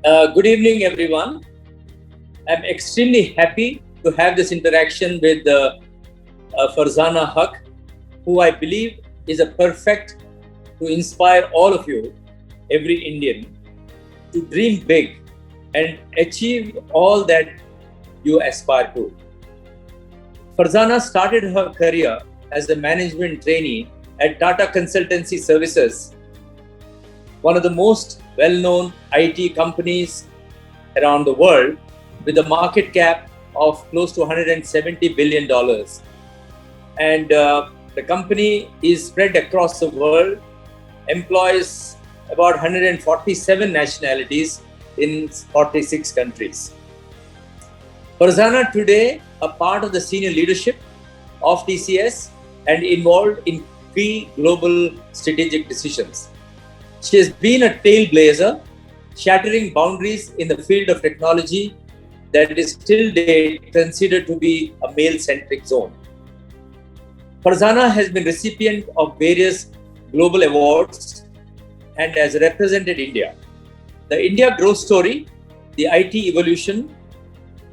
Good evening, everyone. I'm extremely happy to have this interaction with Farzana Haq, who I believe is a perfect to inspire all of you, every Indian, to dream big and achieve all that you aspire to. Farzana started her career as a management trainee at Tata Consultancy Services, one of the most well-known IT companies around the world, with a market cap of close to $170 billion. And the company is spread across the world, employs about 147 nationalities in 46 countries. Farzana today a part of the senior leadership of TCS and involved in key global strategic decisions. She has been a trailblazer, shattering boundaries in the field of technology that is till date considered to be a male-centric zone. Farzana has been recipient of various global awards and has represented India. The India growth story, the IT evolution,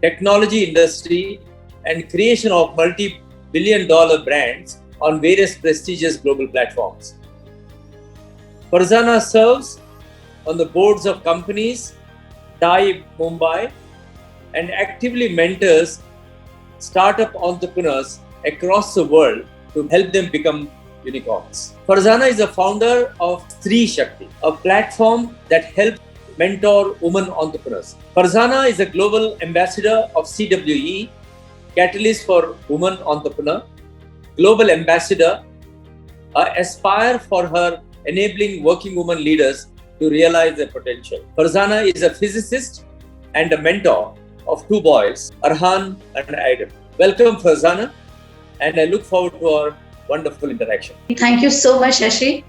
technology industry, and creation of multi-billion-dollar brands on various prestigious global platforms. Farzana serves on the boards of companies, TiE Mumbai, and actively mentors startup entrepreneurs across the world to help them become unicorns. Farzana is the founder of Stree Shakti, a platform that helps mentor women entrepreneurs. Farzana is a global ambassador of CWE, Catalyst for Women Entrepreneur, global ambassador, aspire for her enabling working women leaders to realize their potential. Farzana is a physicist and a mentor of two boys, Arhan and Aiden. Welcome, Farzana, and I look forward to our wonderful interaction. Thank you so much, Shashi.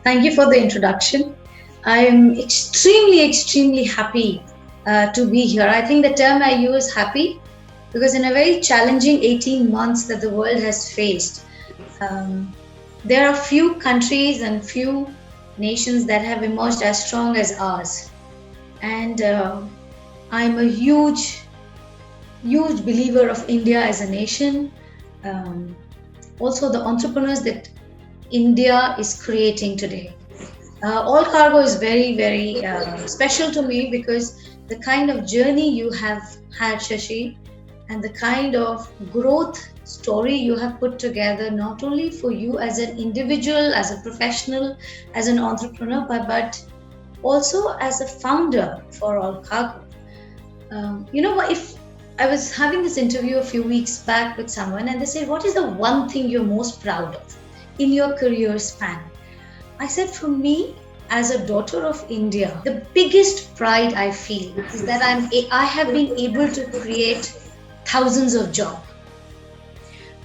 Thank you for the introduction. I am extremely happy to be here. I think the term I use, happy, because in a very challenging 18 months that the world has faced, there are few countries and few nations that have emerged as strong as ours. And I'm a huge believer of India as a nation. Also the entrepreneurs that India is creating today. All Cargo is very special to me because the kind of journey you have had, Shashi, and the kind of growth story you have put together, not only for you as an individual, as a professional, as an entrepreneur, but also as a founder for All Cargo. You know what, if I was having this interview a few weeks back with someone and they said, what is the one thing you're most proud of in your career span? I said, for me, as a daughter of India, the biggest pride I feel is that I have been able to create thousands of jobs.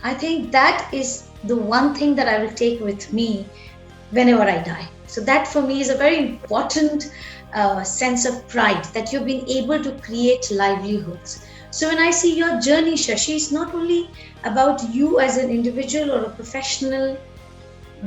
I think that is the one thing that I will take with me whenever I die. So that for me is a very important sense of pride that you've been able to create livelihoods. So when I see your journey, Shashi, it's not only about you as an individual or a professional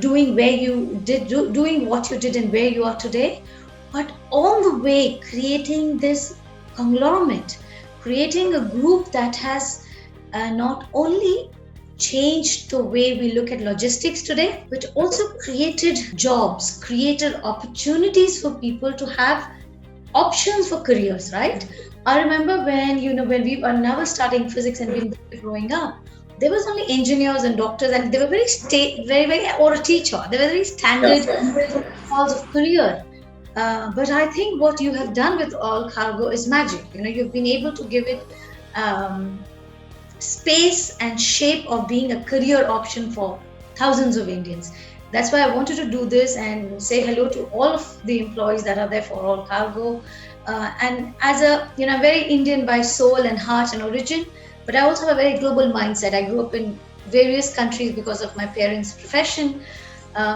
doing what you did and where you are today, but all the way creating this conglomerate, creating a group that has not only changed the way we look at logistics today, but also created jobs, created opportunities for people to have options for careers, right? I remember when we were now starting physics and we were growing up, there was only engineers and doctors, and they were very, or a teacher. They were very standard calls of career. But I think what you have done with All Cargo is magic. You've been able to give it space and shape of being a career option for thousands of Indians. That's why I wanted to do this and say hello to all of the employees that are there for All Cargo. And as a very Indian by soul and heart and origin, but I also have a very global mindset. I grew up in various countries because of my parents' profession,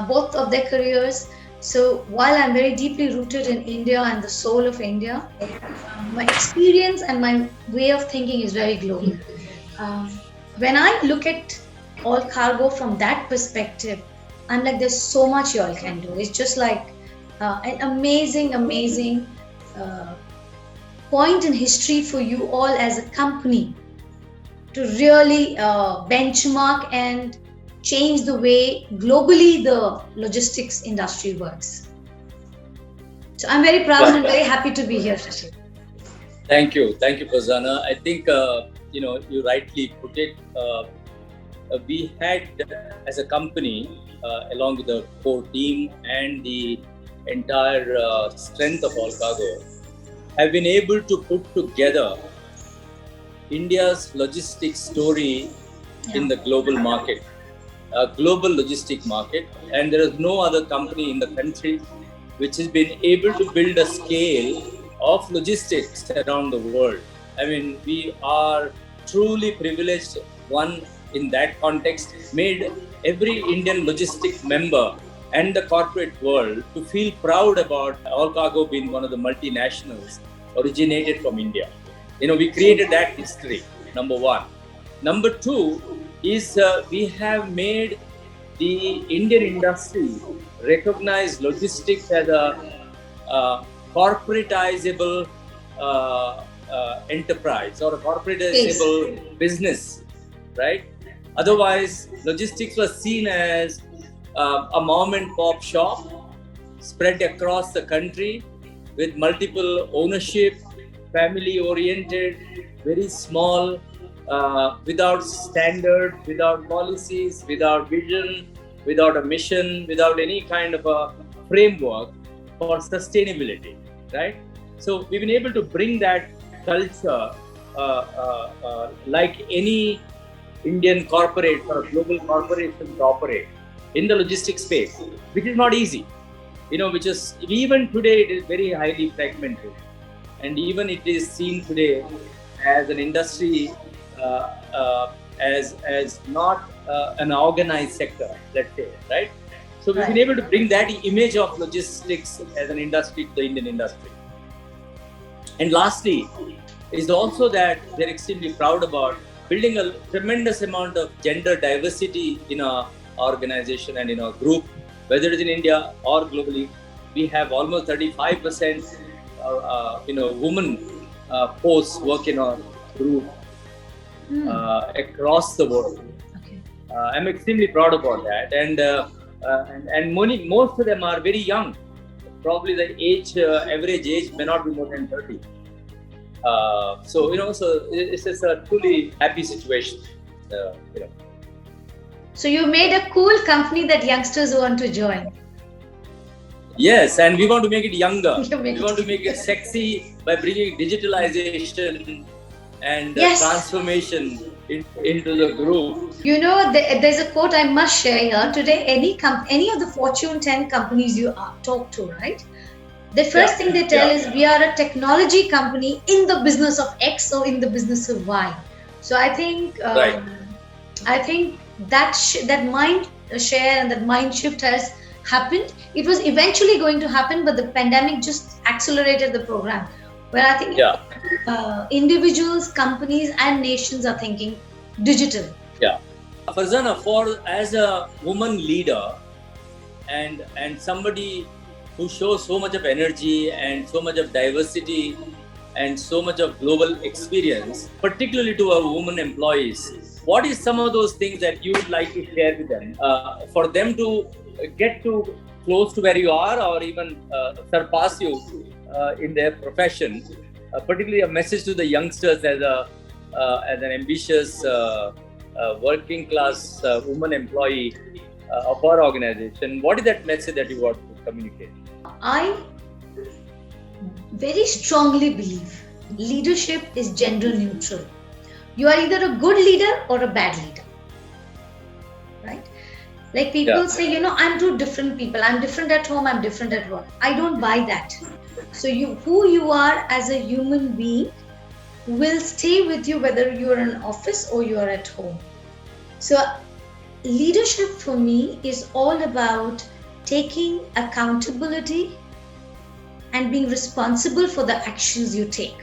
both of their careers. So while I'm very deeply rooted in India and the soul of India, my experience and my way of thinking is very global. When I look at All Cargo from that perspective, I'm like, there's so much y'all can do. It's just like an amazing point in history for you all as a company to really benchmark and change the way globally the logistics industry works. So I'm very proud and very happy to be here, Shashi. Thank you, Farzana. I think you rightly put it. We had, as a company, along with the core team and the entire strength of All Cargo, have been able to put together India's logistics story in the global market, global logistic market, and there is no other company in the country which has been able to build a scale of logistics around the world. I mean, we are truly privileged one in that context, made every Indian logistic member and the corporate world to feel proud about All Cargo being one of the multinationals originated from India. We created that history, number one. Number two is we have made the Indian industry recognize logistics as a corporatizable enterprise or a corporatizable business, right? Otherwise, logistics was seen as a mom and pop shop spread across the country with multiple ownership, family oriented, very small, without standard, without policies, without vision, without a mission, without any kind of a framework for sustainability, right? So we've been able to bring that culture like any Indian corporate or a global corporation to operate in the logistics space, which is not easy, which is, even today it is very highly fragmented, and even it is seen today as an industry as not an organized sector, let's say, right? So we've been able to bring that image of logistics as an industry to the Indian industry. And lastly, is also that they're extremely proud about building a tremendous amount of gender diversity in our organization and in our group, whether it is in India or globally. We have almost 35% women posts work in our group across the world. I'm extremely proud about that, and most of them are very young. Probably the average age may not be more than 30. So it's just a truly happy situation. So you made a cool company that youngsters want to join. Yes, and we want to make it younger. We want to make it sexy by bringing digitalization and transformation into the group. There's a quote I must share here. Today, any of the Fortune 10 companies you talk to, right? The first thing they tell is we are a technology company in the business of X or in the business of Y. So I think that mind share and that mind shift has happened. It was eventually going to happen, but the pandemic just accelerated the program. Where I think individuals, companies, and nations are thinking digital. Yeah, Farzana, as a woman leader and somebody who shows so much of energy and so much of diversity and so much of global experience, particularly to our women employees, what is some of those things that you would like to share with them for them to get to close to where you are or even surpass you in their profession? Particularly a message to the youngsters as an ambitious working class woman employee of our organization. What is that message that you want to communicate? I very strongly believe leadership is gender neutral. You are either a good leader or a bad leader, right? Like people say, I'm two different people. I'm different at home, I'm different at work. I don't buy that. So who you are as a human being will stay with you whether you are in an office or you are at home. So leadership for me is all about taking accountability and being responsible for the actions you take.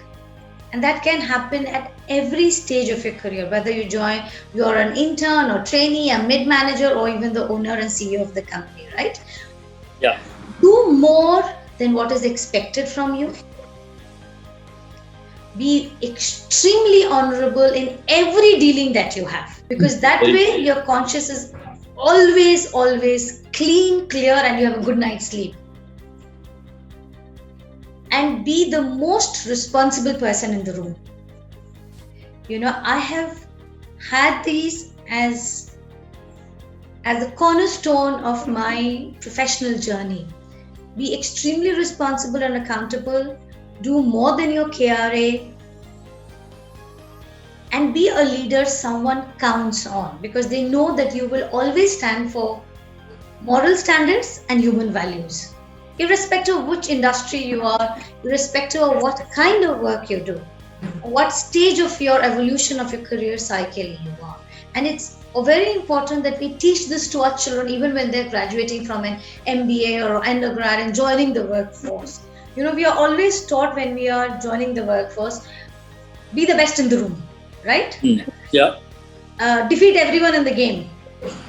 And that can happen at every stage of your career, whether you're an intern or trainee, a mid-manager, or even the owner and CEO of the company, right? Yeah. Do more than what is expected from you. be extremely honorable in every dealing that you have, because that Very way true. your conscience is always clean, clear, and you have a good night's sleep. And be the most responsible person in the room. I have had these as the cornerstone of my professional journey. Be extremely responsible and accountable, do more than your KRA, and be a leader someone counts on, because they know that you will always stand for moral standards and human values, irrespective of which industry you are, irrespective of what kind of work you do, what stage of your evolution of your career cycle you are. And it's very important that we teach this to our children even when they're graduating from an MBA or undergrad and joining the workforce. We are always taught when we are joining the workforce, be the best in the room, right? Yeah. Defeat everyone in the game.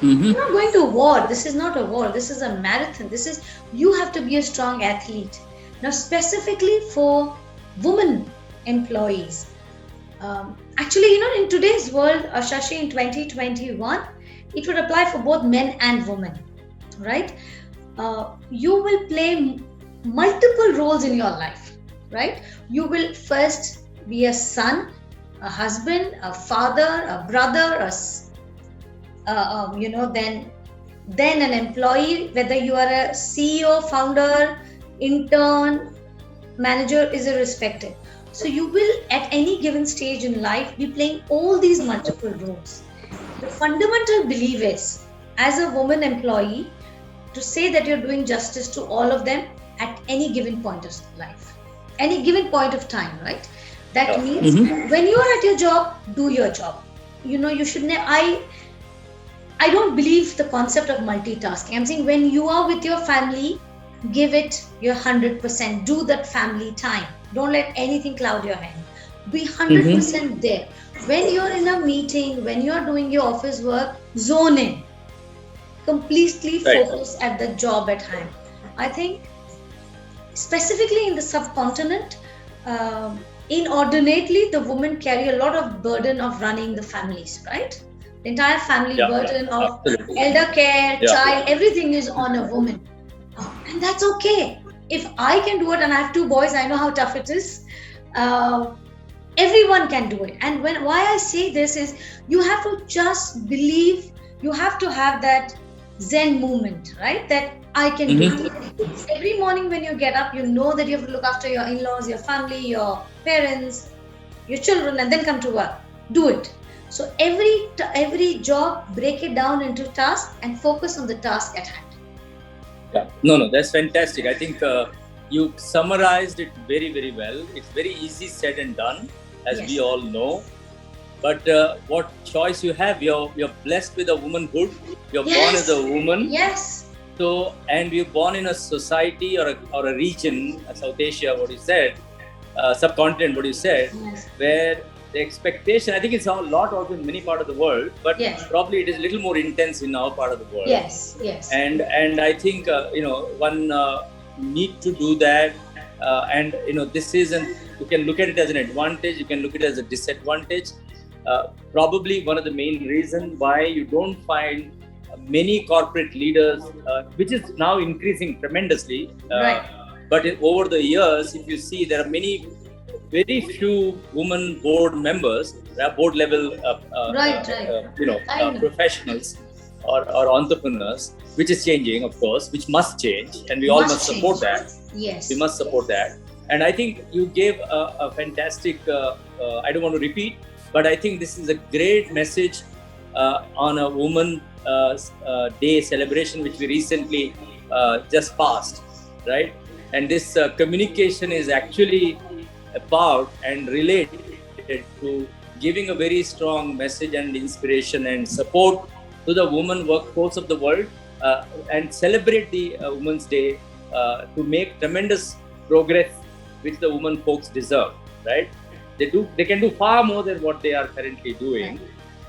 Mhm. You're not going to war. This is not a war. This is a marathon. You have to be a strong athlete. Now, specifically for women employees, actually, in today's world, Shashi, in 2021, it would apply for both men and women, right? You will play multiple roles in your life, right? You will first be a son, a husband, a father, a brother, then an employee, whether you are a CEO, founder, intern, manager, is irrespective. So you will, at any given stage in life, be playing all these multiple roles. The fundamental belief is, as a woman employee, to say that you're doing justice to all of them at any given point of life, any given point of time, right? That means when you are at your job, do your job. You should I don't believe the concept of multitasking. I'm saying when you are with your family, give it your 100%. Do that family time. Don't let anything cloud your hand. Be 100% there. When you're in a meeting, when you're doing your office work, zone in. Completely focus at the job at hand. I think specifically in the subcontinent, inordinately, the women carry a lot of burden of running the families, right? The entire family burden of elder care, child, everything is on a woman. And that's okay. If I can do it, and I have 2 boys, I know how tough it is. Everyone can do it. And why I say this is, you have to just believe, you have to have that Zen movement, right? That I can do it. Every morning when you get up, you know that you have to look after your in-laws, your family, your parents, your children, and then come to work. Do it. So every job, break it down into tasks and focus on the task at hand. Yeah. No, that's fantastic. I think you summarized it very, very well. It's very easy said and done, as we all know. But what choice you have? You're blessed with a womanhood. You're born as a woman. Yes. So, and we're born in a society or a region, South Asia, what you said, subcontinent, what you said, where the expectation, I think it's a lot also in many parts of the world, but probably it is a little more intense in our part of the world. Yes. And I think one need to do that, and this isn't. You can look at it as an advantage. You can look at it as a disadvantage. Probably one of the main reasons why you don't find many corporate leaders, which is now increasing tremendously. But over the years, if you see, there are very few women board members, board level, professionals or entrepreneurs, which is changing, of course, which must change, and we all must support that. Yes, we must support that. And I think you gave a fantastic. I don't want to repeat, but I think this is a great message on a Woman Day celebration, which we recently just passed, right? And this communication is actually about and related to giving a very strong message and inspiration and support to the women workforce of the world, and celebrate the Women's Day to make tremendous progress which the women folks deserve, right? They can do far more than what they are currently doing.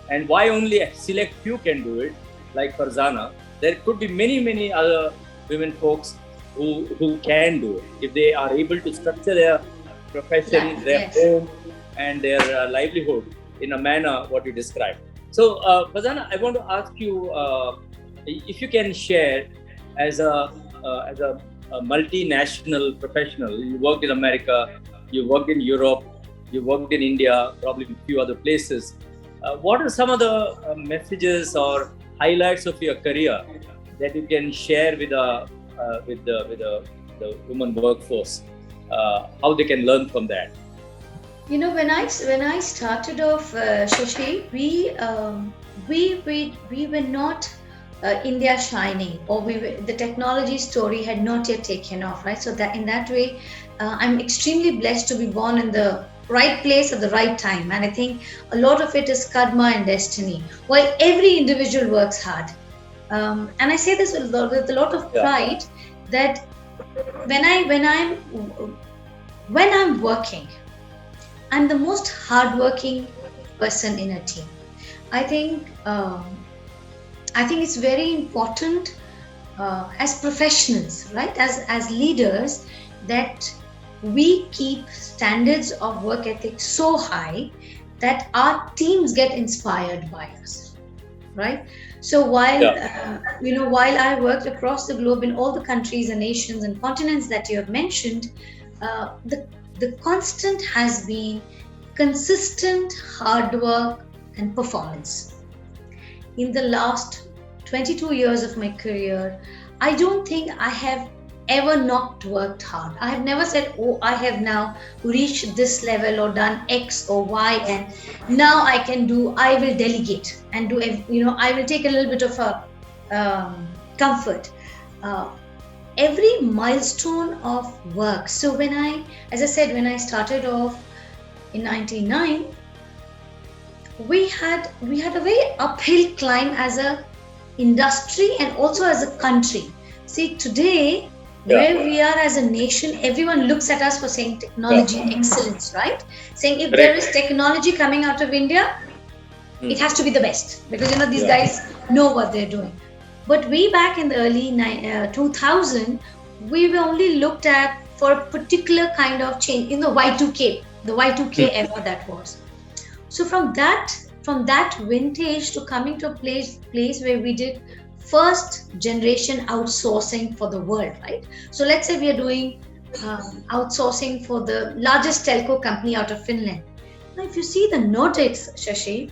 And why only a select few can do it, like Farzana? There could be many other women folks who can do it if they are able to structure their profession, their Yes. home, and their livelihood in a manner what you described. So, Farzana, I want to ask you if you can share as a multinational professional. You worked in America, you worked in Europe, you worked in India, probably a few other places. What are some of the messages or highlights of your career that you can share with the women workforce? How they can learn from that? You know, when I started off, Shashi, we were not India shining, or the technology story had not yet taken off, right? So that in that way, I'm extremely blessed to be born in the right place at the right time, and I think a lot of it is karma and destiny. While every individual works hard, and I say this with a lot of Yeah. pride, that when I'm working, I'm the most hardworking person in a team. I think I think it's very important as professionals, right? As leaders, that we keep standards of work ethic so high that our teams get inspired by us, right? So Yeah. while I worked across the globe in all the countries and nations and continents that you have mentioned, the constant has been consistent hard work and performance. In the last 22 years of my career, I don't think I have ever not worked hard. I have never said, oh, I have now reached this level or done X or Y, and now I will delegate and do, I will take a little bit of a comfort. Uh, every milestone of work. So as I said, when I started off in 99, we had a very uphill climb as a industry and also as a country. See, today, where we are as a nation, everyone looks at us for saying technology excellence, right? Saying if there is technology coming out of India, it has to be the best, because these guys know what they're doing. But way back in the early 2000, we were only looked at for a particular kind of change in the Y2K era that was. So from that vintage to coming to a place where we did first generation outsourcing for the world, right? So let's say we are doing outsourcing for the largest telco company out of Finland. Now, if you see the Nordics, Shashi,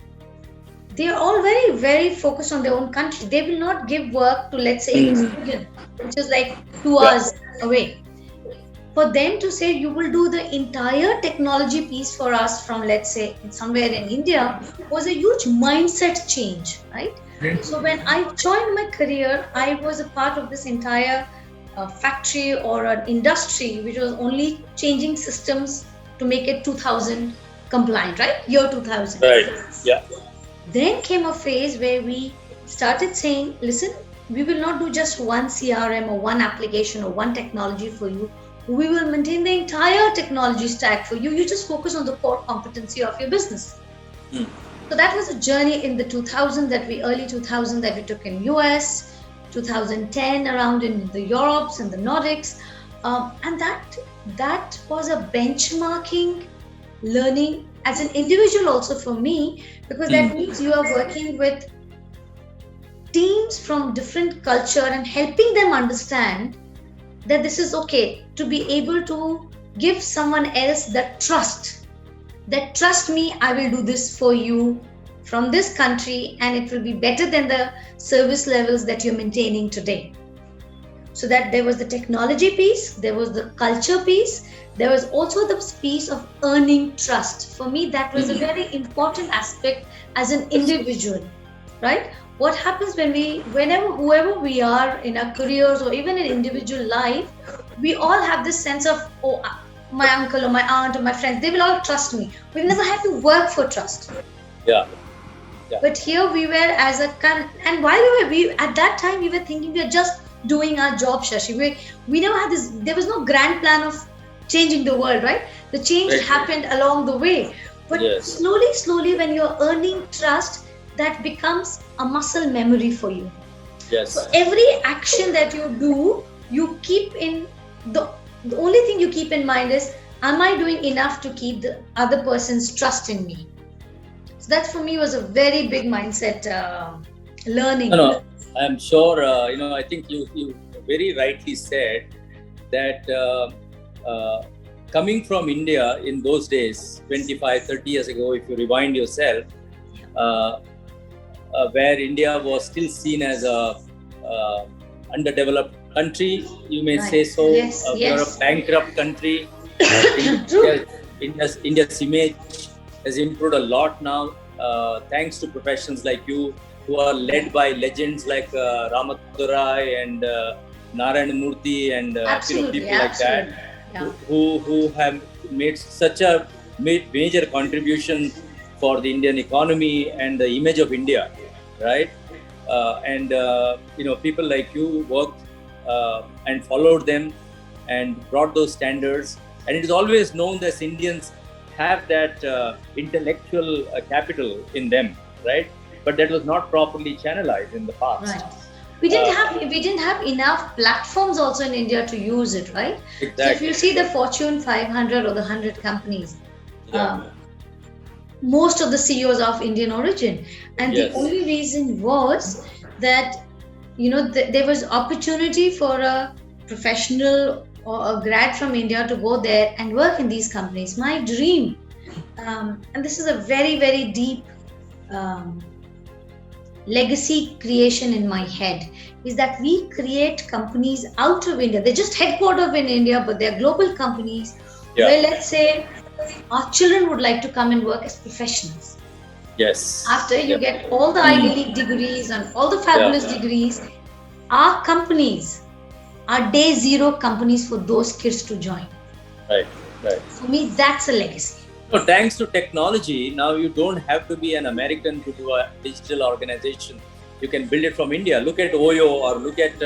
they are all very, very focused on their own country. They will not give work to, let's say, Sweden, which is like 2 hours away. For them to say you will do the entire technology piece for us from, let's say, somewhere in India, was a huge mindset change, right? So when I joined my career, I was a part of this entire factory or an industry which was only changing systems to make it 2000 compliant, right? Year 2000. Right. Yeah. Then came a phase where we started saying, listen, we will not do just one CRM or one application or one technology for you. We will maintain the entire technology stack for you. You just focus on the core competency of your business. So that was a journey in the early 2000 that we took in US, 2010 around in the Europes and the Nordics. And that was a benchmarking learning as an individual also for me, because that means you are working with teams from different culture and helping them understand that this is okay, to be able to give someone else that trust me, I will do this for you from this country, and it will be better than the service levels that you're maintaining today. So that there was the technology piece, there was the culture piece, there was also the piece of earning trust. For me, that was a very important aspect as an individual, right? What happens whoever we are in our careers or even in individual life, we all have this sense of, oh, my uncle or my aunt or my friends, they will all trust me. We never had to work for trust. Yeah. But here we were and while we at that time, we were thinking we are just doing our job, Shashi. We never had this, there was no grand plan of changing the world, right? The change happened along the way. But slowly, when you're earning trust, that becomes a muscle memory for you. Yes. So every action that you do, you keep in the only thing you keep in mind is, am I doing enough to keep the other person's trust in me? So that for me was a very big mindset learning. No, I'm sure. I think you very rightly said that coming from India in those days, 25, 30 years ago, if you rewind yourself, where India was still seen as a underdeveloped country, you may say so. Yes, We are yes. a bankrupt country. True. India's image has improved a lot now, thanks to professions like you, who are led by legends like Ramadurai and Narayana Murthy and Absolutely, people like that, yeah. who have made such a major contribution for the Indian economy and the image of India, right? People like you worked and followed them and brought those standards. And it is always known that Indians have that intellectual capital in them, right? But that was not properly channelized in the past. Right. We didn't have enough platforms also in India to use it, right? Exactly. So if you see the Fortune 500 or the 100 companies, Yeah. most of the CEOs are of Indian origin, and Yes. the only reason was that there was opportunity for a professional or a grad from India to go there and work in these companies. My dream, and this is a very, very deep legacy creation in my head, is that we create companies out of India. They're just headquartered in India, but they're global companies where, let's say, our children would like to come and work as professionals. Yes. After you get all the Ivy League degrees and all the fabulous degrees, our companies are day zero companies for those kids to join. Right. For me, that's a legacy. So thanks to technology, now you don't have to be an American to do a digital organization. You can build it from India. Look at Oyo or look at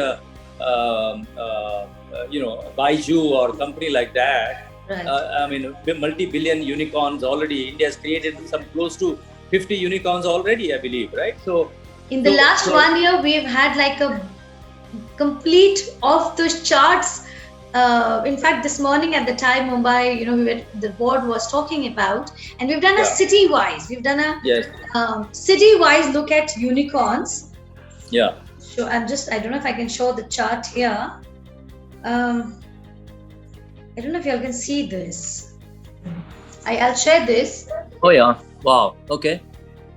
Baiju or company like that. Right. Multi-billion unicorns already. India has created some close to 50 unicorns already, I believe, right? So in the last 1 year, we've had like a complete off the charts. In fact, this morning at the time, Mumbai, the board was talking about, and we've done a city-wise. We've done a city-wise look at unicorns. Yeah. So I don't know if I can show the chart here. I don't know if you all can see this. I'll share this. Oh yeah. Wow. Okay.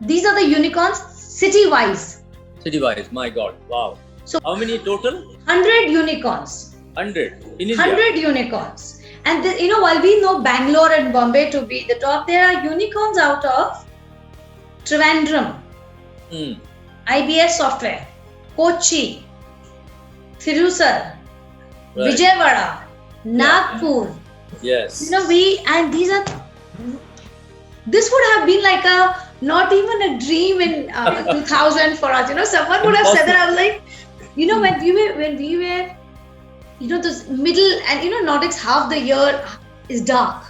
These are the unicorns city-wise. City-wise. My God. Wow. So how many total? 100 unicorns. 100 in India. 100 unicorns. And while we know Bangalore and Bombay to be the top, there are unicorns out of Trivandrum, IBS Software, Kochi, Tirusar, Vijayawada, Nagpur. Yes. This would have been like not even a dream in 2000 for us. Someone would have said that. I was like, when we were, this middle and Nordics, half the year is dark.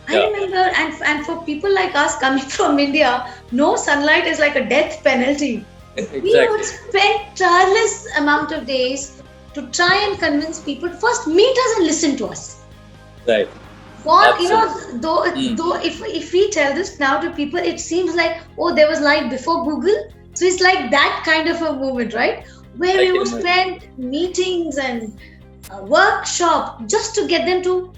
I remember, and for people like us coming from India, no sunlight is like a death penalty. Exactly. We would spend tireless amount of days to try and convince people to first meet us and listen to us. Right. Though if we tell this now to people, it seems like, there was light before Google. So it's like that kind of a movement, right? Where we would spend meetings and workshop just to get them to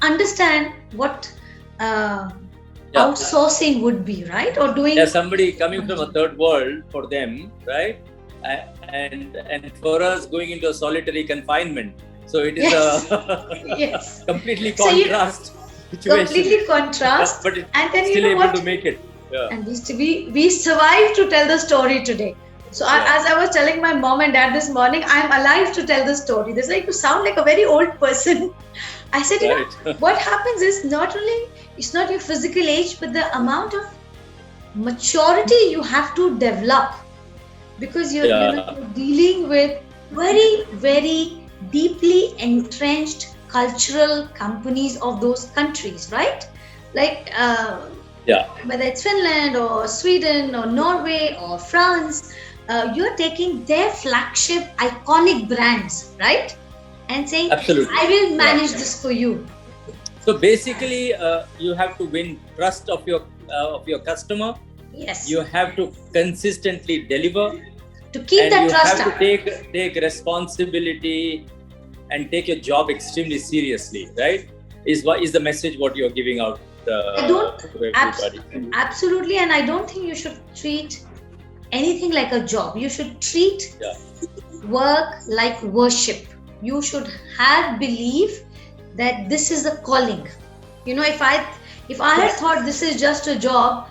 understand what outsourcing would be, right? Or doing. Yeah, somebody coming from a third world for them, right? And for us going into a solitary confinement. So it is a completely contrast situation. Completely contrast. But it's and then still able to make it. Yeah. And we survived to tell the story today. So as I was telling my mom and dad this morning, I'm alive to tell the story. They say, you sound like a very old person. I said, what happens is it's not your physical age, but the amount of maturity you have to develop, because you're dealing with very, very deeply entrenched cultural companies of those countries, right? Like whether it's Finland or Sweden or Norway or France, you're taking their flagship iconic brands, right? And saying, absolutely, I will manage this for you. So basically, you have to win trust of your customer. Yes. You have to consistently deliver, To keep and that you trust have up. to take responsibility and take your job extremely seriously. Right? Is the message what you're giving out I don't to everybody? absolutely, and I don't think you should treat anything like a job. You should treat Yeah. work like worship. You should have belief that this is a calling. You know, if I had thought this is just a job,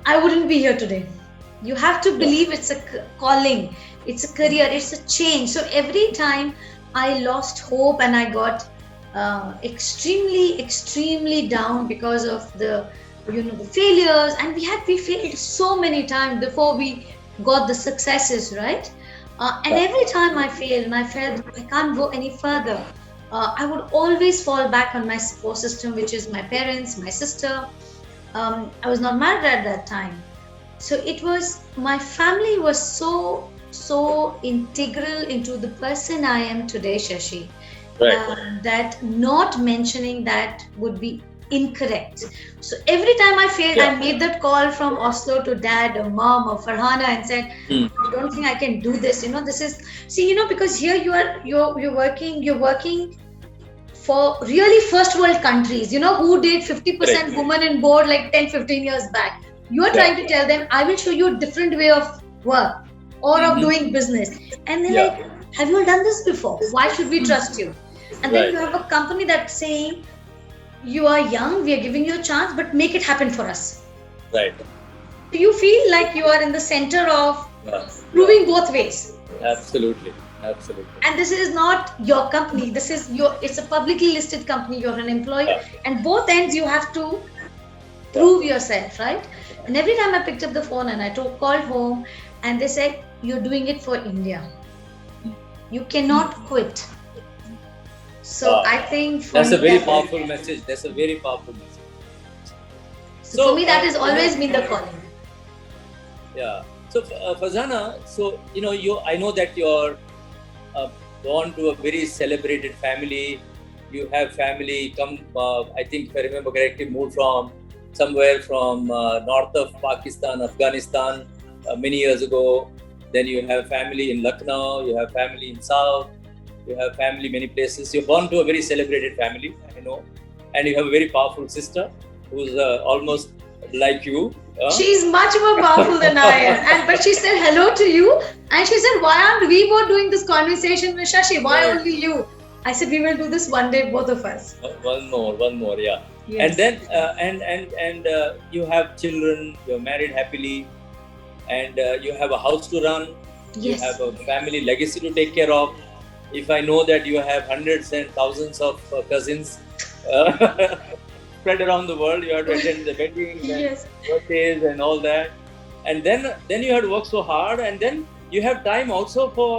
I wouldn't be here today. You have to believe it's a calling, it's a career, it's a change. So every time I lost hope and I got extremely down because of the the failures, and we failed so many times before we got the successes, right? And every time I failed and I felt I can't go any further, I would always fall back on my support system, which is my parents, my sister. I was not married at that time, so it was my family was so integral into the person I am today, Shashi. Right. That not mentioning that would be incorrect. So every time I failed, I made that call from Oslo to dad or mom or Farhana and said, I don't think I can do this. This is because here you're working for really first world countries, who did 50% women in board like 10-15 years back. You're trying to tell them, I will show you a different way of work or of doing business. And they're like, have you all done this before? Why should we trust you? And then you have a company that's saying, you are young, we are giving you a chance, but make it happen for us. Right. Do you feel like you are in the center of proving both ways? Absolutely. And this is not your company. It's a publicly listed company. You're an employee, and both ends you have to prove yourself, right? And every time I picked up the phone and I called home, and they said, you're doing it for India. You cannot quit. So I think that's a very powerful message. So for me, that has always been the calling. Yeah. So Farzana, so I know that you're born to a very celebrated family. You have family come. I think if I remember correctly, moved from somewhere from north of Pakistan, Afghanistan, many years ago. Then you have family in Lucknow. You have family in South. You have family many places. You're born to a very celebrated family, I know, and you have a very powerful sister who's almost like you. She's much more powerful than I am, but she said hello to you, and she said, "Why aren't we both doing this conversation with Shashi? Why only you?" I said, "We will do this one day, both of us." One more, yeah. Yes. And then you have children. You're married happily, and you have a house to run. Yes. You have a family legacy to take care of. If I know that you have hundreds and thousands of cousins spread around the world, you have to attend the weddings and birthdays and all that, and then you have to work so hard, and then you have time also for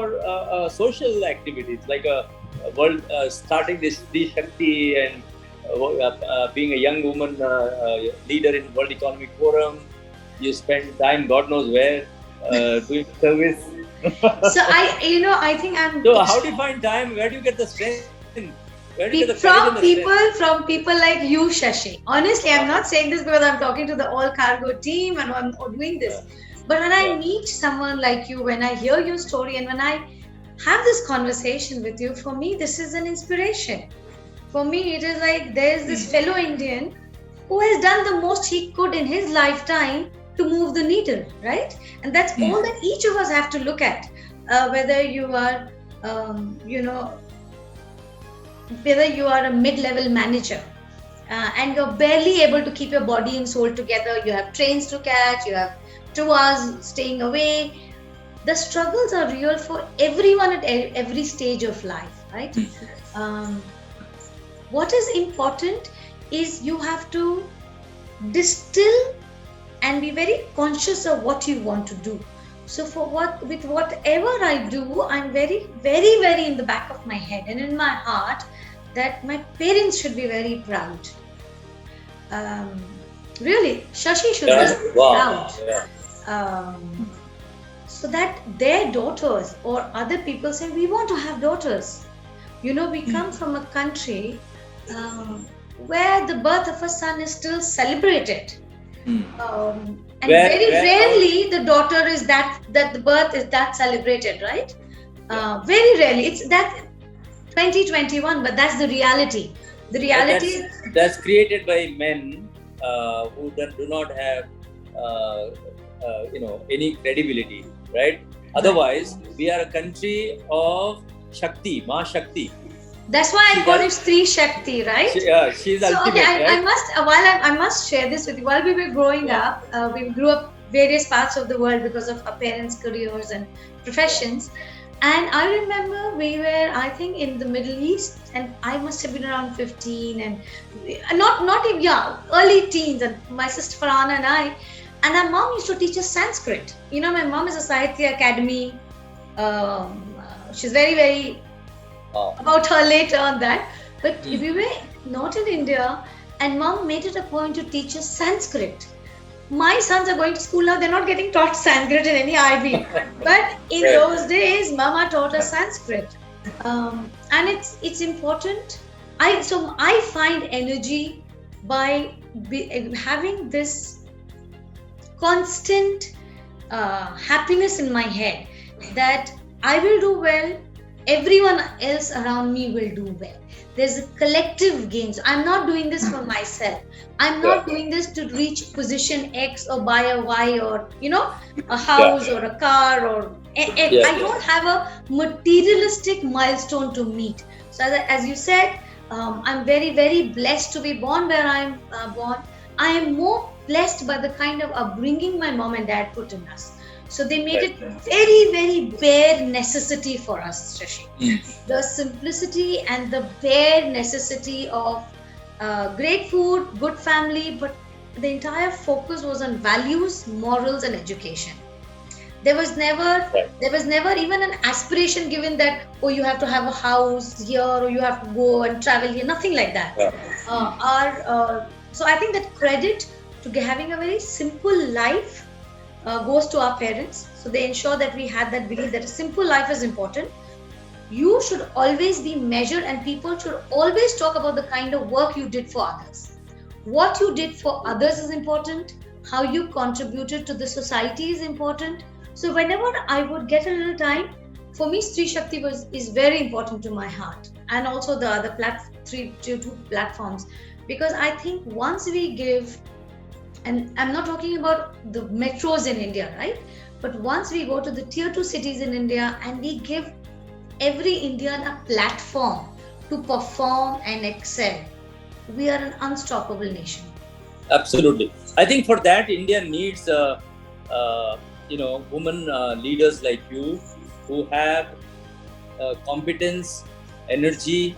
social activities like a world starting this Stree Shakti and being a young woman leader in World Economic Forum. You spend time God knows where doing service. So I think I'm. So how do you find time? Where do you get the strength? Where do you get the from people like you, Shashi. Honestly, I'm not saying this because I'm talking to the all cargo team and I'm doing this. But when I meet someone like you, when I hear your story, and when I have this conversation with you, for me, this is an inspiration. For me, it is like there's this fellow Indian who has done the most he could in his lifetime to move the needle, right? And that's all that each of us have to look at. Whether you are, whether you are a mid-level manager and you're barely able to keep your body and soul together, you have trains to catch, you have 2 hours staying away. The struggles are real for everyone at every stage of life, right? What is important is you have to distill and be very conscious of what you want to do. So with whatever I do, I'm very, very, very in the back of my head and in my heart that my parents should be very proud. Really, Shashi should be proud. So that their daughters or other people say, we want to have daughters. We come from a country where the birth of a son is still celebrated. Hmm. And very rarely the daughter is that the birth is that celebrated, right? Very rarely. It's that 2021, but that's the reality. The reality that's created by men who do not have any credibility, right? Otherwise, we are a country of Shakti, Ma Shakti. That's why I call it Stree Shakti, right? She's ultimate. Okay, right? I must share this with you. While we were growing up, we grew up various parts of the world because of our parents' careers and professions. And I remember we were, I think, in the Middle East, and I must have been around 15 and not even, early teens. And my sister Farhana and our mom used to teach us Sanskrit. You know, my mom is a Sahitya Academy. She's very, very about her later on that. But we were not in India, and mom made it a point to teach us Sanskrit. My sons are going to school now, they're not getting taught Sanskrit in any IB. But in those days, mama taught us Sanskrit. And it's important. I find energy by having this constant happiness in my head that I will do well, everyone else around me will do well. There's a collective gain. So I'm not doing this for myself. I'm not doing this to reach position X or buy a Y or, a house or a car or I don't have a materialistic milestone to meet. So as you said, I'm very, very blessed to be born where I'm born. I am more blessed by the kind of upbringing my mom and dad put in us. So they made it very, very bare necessity for us, Shashi. The simplicity and the bare necessity of great food, good family, but the entire focus was on values, morals, and education. There was never even an aspiration given that, you have to have a house here or you have to go and travel here. Nothing like that. So I think that credit to having a very simple life goes to our parents. So they ensure that we had that belief that a simple life is important. You should always be measured, and people should always talk about the kind of work you did for others. What you did for others is important. How you contributed to the society is important. So whenever I would get a little time, for me, Stree Shakti is very important to my heart, and also the other two platforms, because I think once we give, and I'm not talking about the metros in India, right? But once we go to the tier 2 cities in India and we give every Indian a platform to perform and excel, we are an unstoppable nation. Absolutely. I think for that, India needs, women leaders like you who have competence, energy,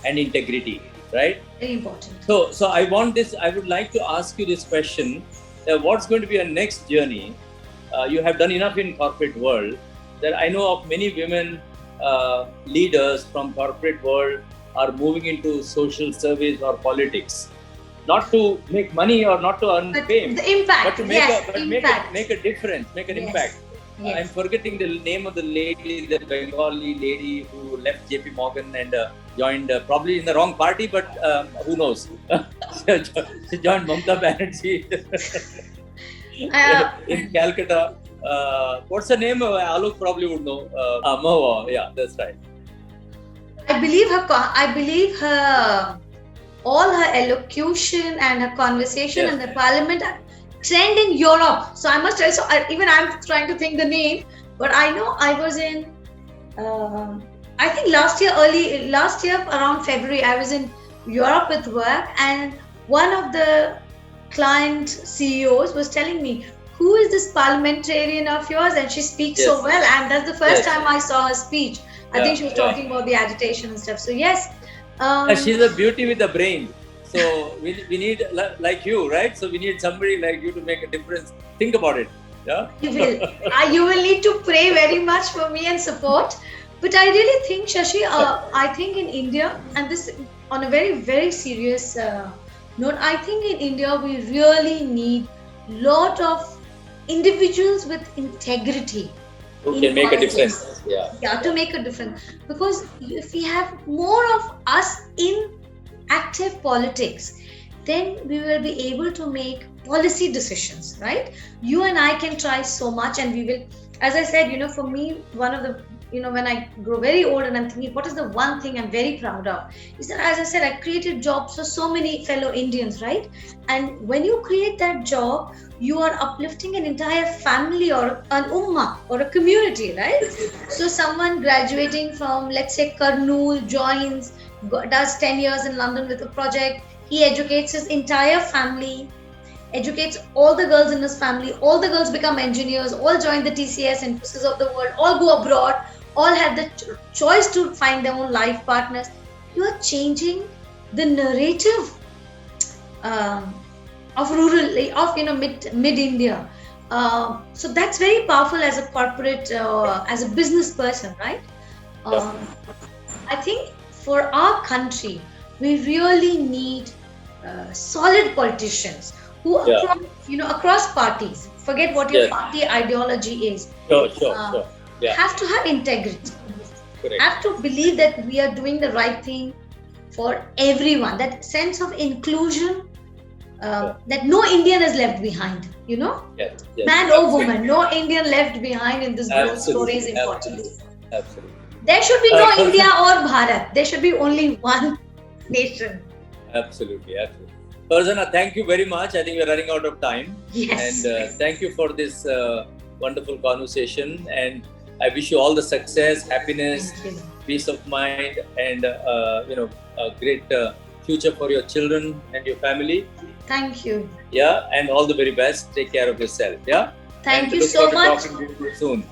and integrity. Right? Very important. So I would like to ask you this question. What's going to be your next journey? You have done enough in corporate world that I know of many women leaders from corporate world are moving into social service or politics. Not to make money or not to earn fame. The impact. But to make a difference, make an impact. Yes. I'm forgetting the name of the lady, the Bengali lady who left JP Morgan and joined probably in the wrong party, but who knows? She joined Mamata Banerjee in Calcutta. What's her name? Alok probably would know. Mahua. Yeah, that's right. I believe her all her elocution and her conversation in the parliament trend in Europe. So I must tell you, I'm trying to think the name, but I know I was in, I think last year around February, I was in Europe with work, and one of the client CEOs was telling me, who is this parliamentarian of yours? And she speaks so well. And that's the first time I saw her speech. I think she was talking about the agitation and stuff. So yes. She's a beauty with a brain. So we need like you, right? So we need somebody like you to make a difference. Think about it. Yeah. You will need to pray very much for me and support. But I really think, Shashi, I think in India, and this on a very, very serious note, I think in India we really need lot of individuals with integrity. Who can make a difference. Yeah, to make a difference. Because if we have more of us in active politics, then we will be able to make policy decisions, right? You and I can try so much, and we will, as I said, for me, one of the, when I grow very old and I'm thinking, what is the one thing I'm very proud of? Is that, as I said, I created jobs for so many fellow Indians, right? And when you create that job, you are uplifting an entire family or an ummah or a community, right? So someone graduating from, let's say, Kurnool joins, does 10 years in London with a project. He educates his entire family, educates all the girls in his family. All the girls become engineers, all join the TCS and Infosys of the world, all go abroad, all have the choice to find their own life partners. You are changing the narrative of rural, of mid India. So that's very powerful as a corporate, as a business person, right? I think for our country, we really need solid politicians who across parties, forget what your party ideology is, Sure. Yeah. have to have integrity. Correct. Have to believe that we are doing the right thing for everyone. That sense of inclusion, that no Indian is left behind. Yes. Man or woman, no Indian left behind in this growth story is important. Absolutely. There should be no India or Bharat. There should be only one nation. Absolutely. Farzana, thank you very much. I think we're running out of time. Yes. And thank you for this wonderful conversation. And I wish you all the success, happiness, peace of mind, and a great future for your children and your family. Thank you. Yeah, and all the very best. Take care of yourself. Yeah. Thank you so much. Talking to you soon.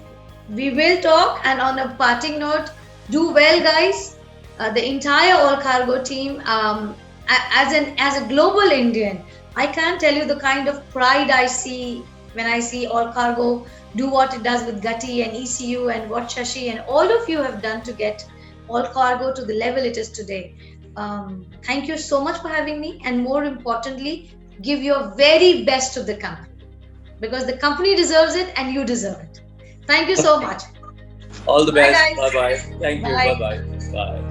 We will talk. And on a parting note, do well, guys. The entire All Cargo team. As a global Indian, I can't tell you the kind of pride I see when I see All Cargo do what it does with Gati and ECU and what Shashi and all of you have done to get All Cargo to the level it is today. Thank you so much for having me, and more importantly, give your very best to the company, because the company deserves it and you deserve it. Thank you so much. All the best. Bye, guys. Bye-bye. Thank you. Bye. Bye-bye. Bye.